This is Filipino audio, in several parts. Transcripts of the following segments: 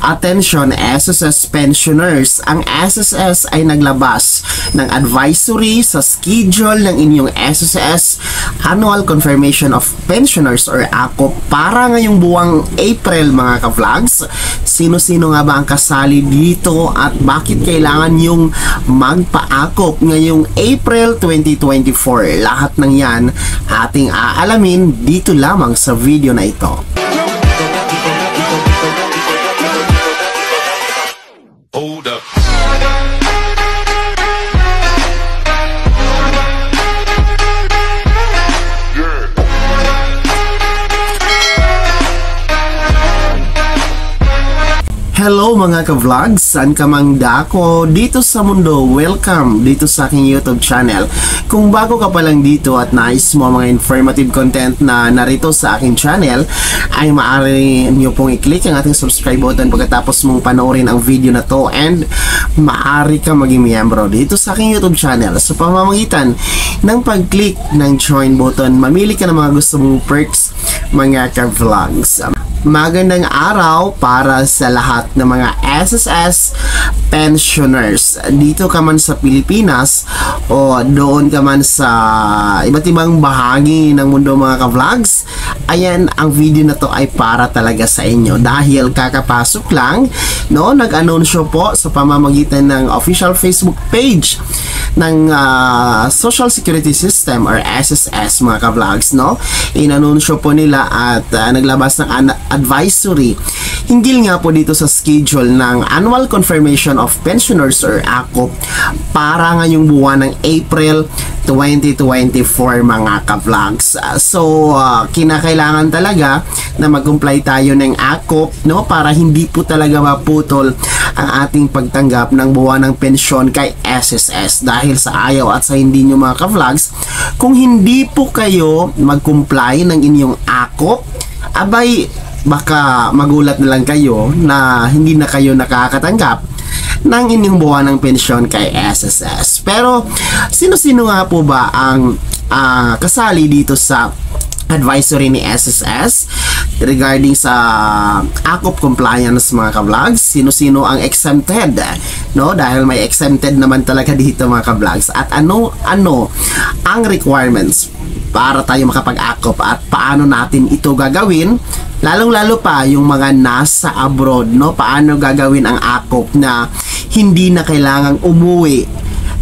Attention SSS pensioners, ang SSS ay naglabas ng advisory sa schedule ng inyong SSS Annual Confirmation of Pensioners or ACOP para ngayong buwang April mga ka-vlogs. Sino-sino nga ba ang kasali dito at bakit kailangan yung magpa-ACOP ngayong April 2024? Lahat ng yan ating aalamin dito lamang sa video na ito. Hold up. Hello mga ka-vlogs, saan ka mang dako dito sa mundo, welcome dito sa aking YouTube channel. Kung bago ka pa lang dito at nais mo mga informative content na narito sa aking channel, ay maaari nyo pong i-click ang ating subscribe button pagkatapos mong panoorin ang video na to, and maaari ka maging miyembro dito sa aking YouTube channel sa pamamagitan ng pag-click ng join button. Mamili ka ng mga gusto mong perks mga ka-vlogs. Magandang araw para sa lahat ng mga SSS pensioners. Dito ka man sa Pilipinas o doon ka man sa iba't ibang bahagi ng mundo mga ka-vlogs, ayan, ang video na to ay para talaga sa inyo dahil kakapasok lang, no, nag-anunsyo po sa pamamagitan ng official Facebook page ng Social Security System or SSS mga ka-vlogs, no? Inanunsyo po nila at naglabas ng advisory hinggil nga po dito sa schedule ng Annual Confirmation of Pensioners or ACOP para ngayong buwan ng April 2024 mga ka-vlogs. So kinakailangan talaga na mag-comply tayo ng ACOP, no, para hindi po talaga maputol ang ating pagtanggap ng buwan ng pensyon kay SSS dahil sa ayaw at sa hindi nyo mga ka-vlogs. Kung hindi po kayo mag-comply ng inyong ACOP, abay baka magulat na lang kayo na hindi na kayo nakakatanggap ng inyong buwan ng pensyon kay SSS. Pero sino-sino nga po ba ang kasali dito sa advisory ni SSS regarding sa ACOP compliance mga ka-vlogs? Sino-sino ang exempted, no? Dahil may exempted naman talaga dito mga ka-vlogs. At ano ang requirements para tayo makapag-ACOP at paano natin ito gagawin, lalong-lalo pa yung mga nasa abroad, no? Paano gagawin ang ACOP na hindi na kailangang umuwi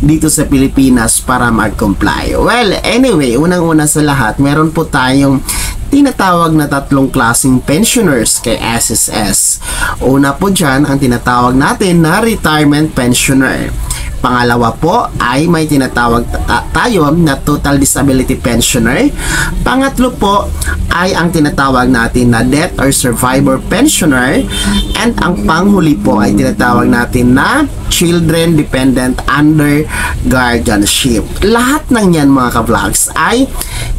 dito sa Pilipinas para mag-comply? Well, anyway, unang-una sa lahat, meron po tayong tinatawag na tatlong klaseng pensioners kay SSS. Una po dyan, ang tinatawag natin na retirement pensioner. Pangalawa po ay may tinatawag tayo na total disability pensioner. Pangatlo po ay ang tinatawag natin na death or survivor pensioner. And ang panghuli po ay tinatawag natin na children dependent under guardianship. Lahat ng yan mga ka-vlogs ay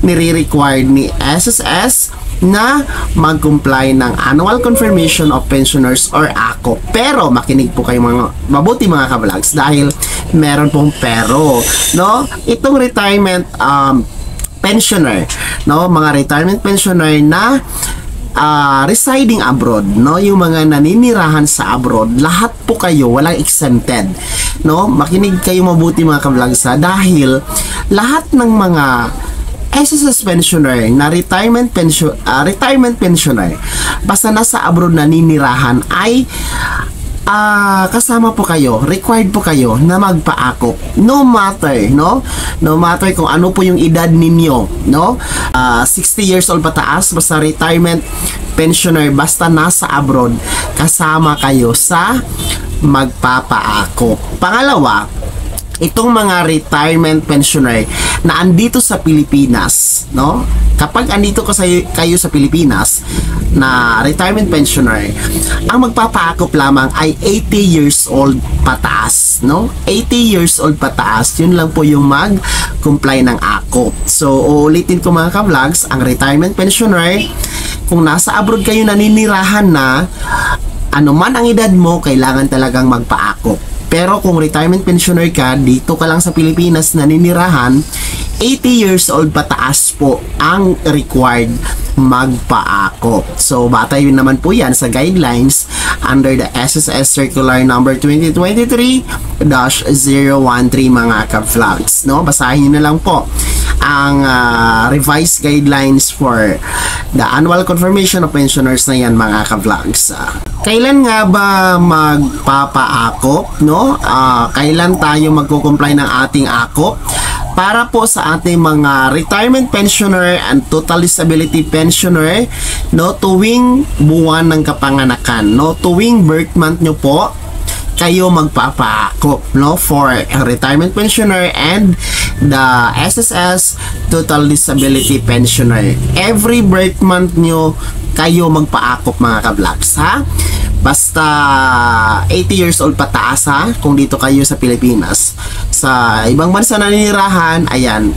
nire-required ni SSS na mag-comply ng Annual Confirmation of Pensioners or ACOP. Pero makinig po kayo mabuti mga ka-vlogs dahil meron pong pero, no? Itong retirement pensioner, no, mga retirement pensioner na residing abroad, no, yung mga naninirahan sa abroad, lahat po kayo walang exempted, no? Makinig kayo mabuti mga ka-vlogs dahil lahat ng mga SSS pensioner na retirement pensioner basta nasa abroad naninirahan ay kasama po kayo, required po kayo na magpa-ACOP. No matter, no? No matter kung ano po yung edad ninyo, no? 60 years old pataas, basta retirement pensioner, basta nasa abroad, kasama kayo sa magpapa-ACOP. Pangalawa, itong mga retirement pensioner na andito sa Pilipinas, no? Kapag andito kayo sa Pilipinas na retirement pensioner, ang magpapa-ACOP lamang ay 80 years old pataas, no? 80 years old pataas, yun lang po yung mag-comply ng ACOP. So, uulitin ko mga ka-vlogs, ang retirement pensioner, kung nasa abroad kayo naninirahan na, ano man ang edad mo, kailangan talagang magpa-ACOP. Pero kung retirement pensioner ka, dito ka lang sa Pilipinas naninirahan, 80 years old pataas po ang required magpa-akop. So, batay yun naman po yan sa guidelines under the SSS Circular Number 2023-013 mga ka-vlogs. No? Basahin nyo na lang po ang revised guidelines for the annual confirmation of pensioners na yan mga ka-vlogs. Kailan nga ba magpapa-akop? No? Kailan tayo magko-comply ng ating akop? Para po sa ating mga retirement pensioner and total disability pensioner, no, tuwing buwan ng kapanganakan, no, tuwing birth month nyo po, kayo magpapa-akop, no, for a retirement pensioner and the SSS total disability pensioner. Every birth month nyo, kayo magpa-akop mga ka-vlogs, ha? Basta 80 years old pataas, ha, kung dito kayo sa Pilipinas. Sa ibang bansa na ninirahan, ayan,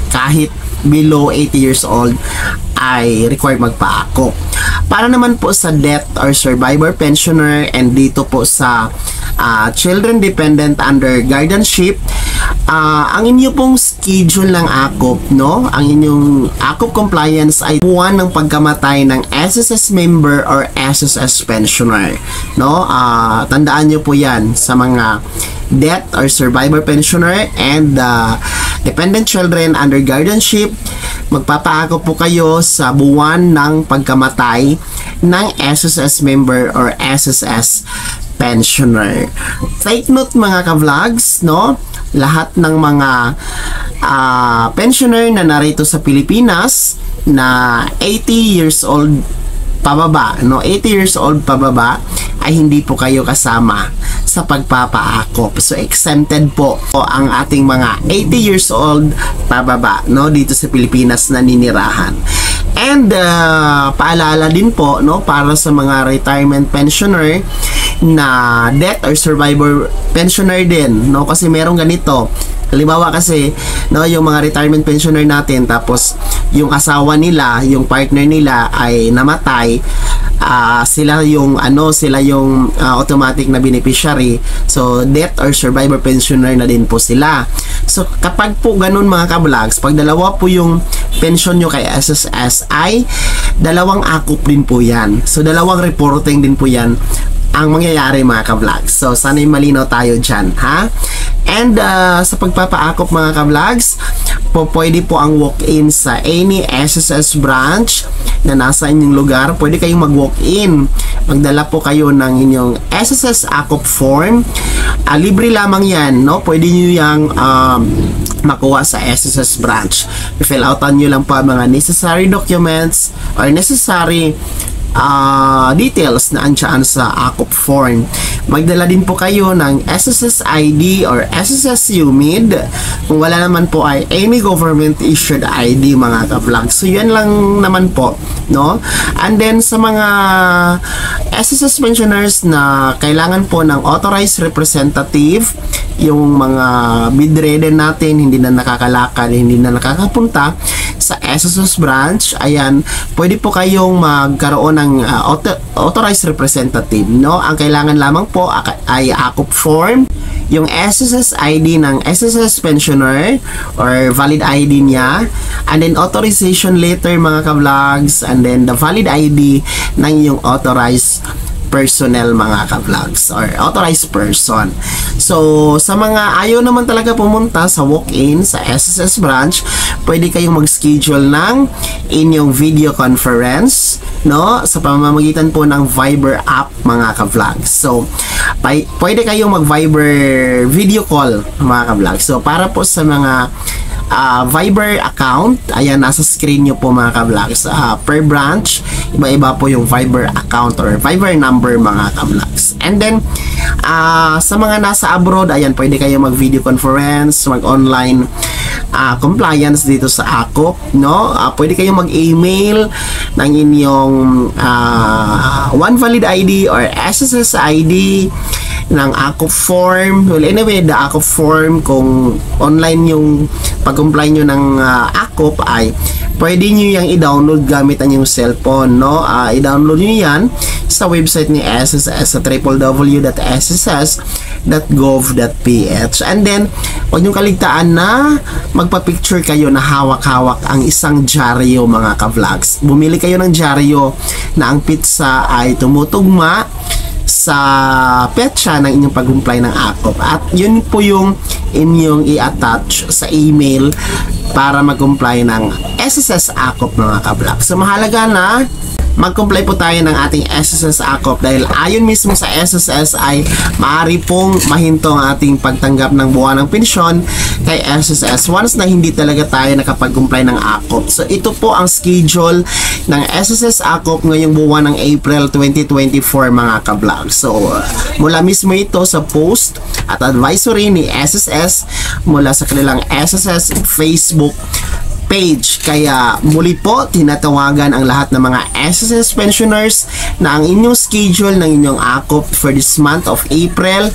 kahit below 80 years old ay required magpa-akop. Para naman po sa death or survivor pensioner and dito po sa children dependent under guardianship, ang inyo pong schedule ng akop, no? Ang inyong akop compliance ay buwan ng pagkamatay ng SSS member or SSS pensioner, no? Tandaan nyo po yan sa mga death or survivor pensioner and dependent children under guardianship. Magpapaakop po kayo sa buwan ng pagkamatay ng SSS member or SSS pensioner. Take note mga ka-vlogs, no? Lahat ng mga pensioner na narito sa Pilipinas na 80 years old pababa, no, 80 years old pababa, ay hindi po kayo kasama sa pagpapaakop. So exempted po ang ating mga 80 years old pababa, no, dito sa Pilipinas na ninirahan. And paalala din po, no, para sa mga retirement pensioner na death or survivor pensioner din, no, kasi merong ganito. Halimbawa kasi, no, yung mga retirement pensioner natin, tapos yung asawa nila, yung partner nila ay namatay, sila yung automatic na beneficiary. So death or survivor pensioner na din po sila. So kapag po ganun mga ka-vlogs, pag dalawa po yung pension nyo kay SSS, ay dalawang akop din po yan. So dalawang reporting din po yan ang mangyayari mga ka-vlogs. So sana'y malinaw tayo dyan, ha? And sa pagpapaakop mga ka-vlogs, pwede po ang walk-in sa any SSS branch na nasa inyong lugar. Pwede kayong mag-walk-in. Magdala po kayo ng inyong SSS akop form. Libre lamang yan, no? Pwede nyo yung makuha sa SSS branch. I-fill outan nyo lang po mga necessary documents or necessary details na andyan sa akop form. Magdala din po kayo ng SSS ID or SSS UMID. Kung wala naman po ay any government issued ID mga ka-vlog. So yan lang naman po, no? And then sa mga SSS pensioners na kailangan po ng authorized representative, yung mga bedridden natin, hindi na nakakalakad, hindi na nakakapunta sa SSS branch, ayan, pwede po kayong magkaroon ng authorized representative, no? Ang kailangan lamang po ay akop form, yung SSS ID ng SSS pensioner or valid ID niya, and then authorization letter mga ka-vlogs, and then the valid ID ng yung authorized personnel mga ka-vlogs or authorized person. So sa mga ayaw naman talaga pumunta sa walk-in sa SSS branch, pwede kayong mag-schedule ng inyong video conference, no, sa pamamagitan po ng Viber app mga ka-vlogs. So pwede kayong mag-Viber video call mga ka-vlogs. So para po sa mga Viber account, ayan, nasa screen nyo po mga ka-vlogs. Per branch, iba-iba po yung Viber account or Viber number mga ka-vlogs. And then sa mga nasa abroad, ayan, pwede kayo mag video conference, mag online compliance dito sa akop, no? Pwede kayong mag-email ng inyong one valid ID or SSS ID ng akop form. Well, anyway, the akop form, kung online yung pag-comply nyo ng akop, ay pwede nyo yung i-download gamit ang yung cellphone, no? I-download nyo yan sa website ni SSS sa www.sss.gov.ph. And then, huwag nyo kaligtaan na magpa-picture kayo na hawak-hawak ang isang dyaryo, mga ka-vlogs. Bumili kayo ng dyaryo na ang pizza ay tumutugma sa petsa ng inyong pag-comply ng AKOP. At yun po yung inyong i-attach sa email para mag-comply ng SSS AKOP, mga ka-vlog. So mahalaga na mag-comply po tayo ng ating SSS AKOP dahil ayon mismo sa SSS ay maaari pong mahinto ang ating pagtanggap ng buwan ng pensyon kay SSS once na hindi talaga tayo nakapag-comply ng AKOP. So ito po ang schedule ng SSS AKOP ngayong buwan ng April 2024, mga ka-vlog. So mula mismo ito sa post at advisory ni SSS mula sa kanilang SSS Facebook page. Kaya muli po tinatawagan ang lahat ng mga SSS pensioners na ang inyong schedule ng inyong AKOP for this month of April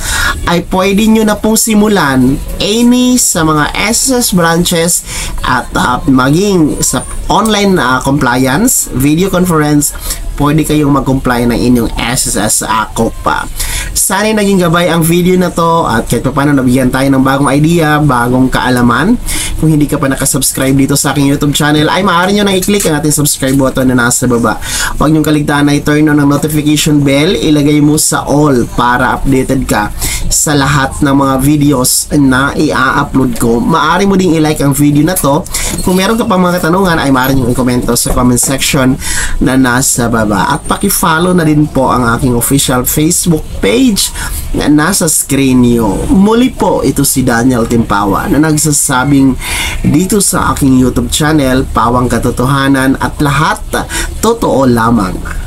ay pwede nyo na pong simulan any sa mga SSS branches at maging sa online compliance, video conference, pwede kayong mag-comply ng inyong SSS AKOP pa. Sana naging gabay ang video na to at kahit pa paano nabigyan tayo ng bagong idea, bagong kaalaman. Kung hindi ka pa nakasubscribe dito sa aking YouTube channel, ay maaari nyo na i-click ang ating subscribe button na nasa baba. Huwag nyo kaligtaan na i-turn on ang notification bell, ilagay mo sa all para updated ka sa lahat ng mga videos na i-upload ko. Maaari mo ding i-like ang video na to. Kung meron ka pang mga katanungan, ay maaari nyo i-komento sa comment section na nasa baba. At paki-follow na din po ang aking official Facebook page na nasa screen nyo. Muli po, ito si Daniel Timpawa na nagsasabing dito sa aking YouTube channel, Pawang Katotohanan at lahat totoo lamang.